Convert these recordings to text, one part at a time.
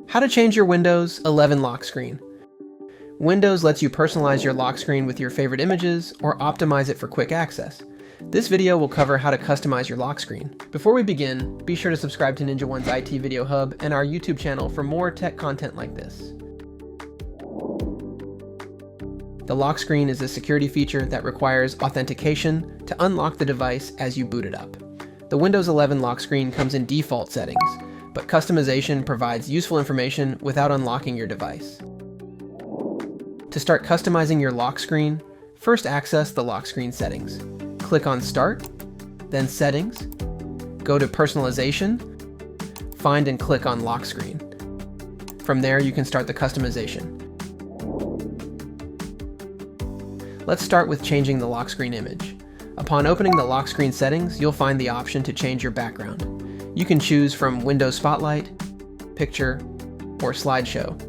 How to change your Windows 11 lock screen. Windows lets you personalize your lock screen with your favorite images or optimize it for quick access. This video will cover how to customize your lock screen. Before we begin, be sure to subscribe to NinjaOne's IT Video Hub and our YouTube channel for more tech content like this. The lock screen is a security feature that requires authentication to unlock the device as you boot it up. The Windows 11 lock screen comes in default settings, but customization provides useful information without unlocking your device. To start customizing your lock screen, first access the lock screen settings. Click on Start, then Settings, go to Personalization, find and click on Lock Screen. From there, you can start the customization. Let's start with changing the lock screen image. Upon opening the lock screen settings, you'll find the option to change your background. You can choose from Windows Spotlight, Picture, or Slideshow.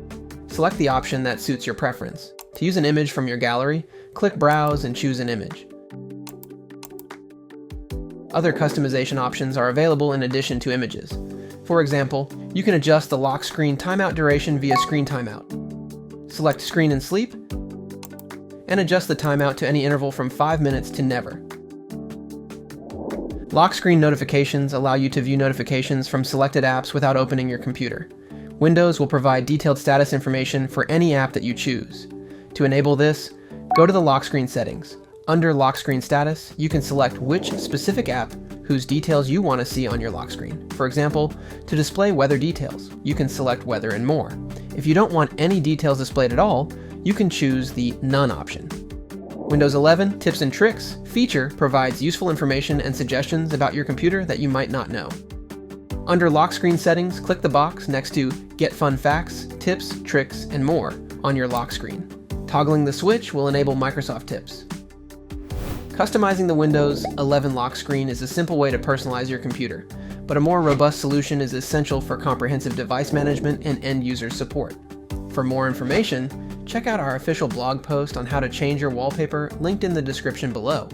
Select the option that suits your preference. To use an image from your gallery, click Browse and choose an image. Other customization options are available in addition to images. For example, you can adjust the lock screen timeout duration via Screen Timeout. Select Screen and Sleep, and adjust the timeout to any interval from 5 minutes to never. Lock screen notifications allow you to view notifications from selected apps without opening your computer. Windows will provide detailed status information for any app that you choose. To enable this, go to the lock screen settings. Under Lock Screen Status, you can select which specific app whose details you want to see on your lock screen. For example, to display weather details, you can select Weather and More. If you don't want any details displayed at all, you can choose the None option. Windows 11 Tips and Tricks feature provides useful information and suggestions about your computer that you might not know. Under Lock Screen Settings, click the box next to Get Fun Facts, Tips, Tricks, and More on your lock screen. Toggling the switch will enable Microsoft Tips. Customizing the Windows 11 lock screen is a simple way to personalize your computer, but a more robust solution is essential for comprehensive device management and end-user support. For more information, check out our official blog post on how to change your wallpaper linked in the description below.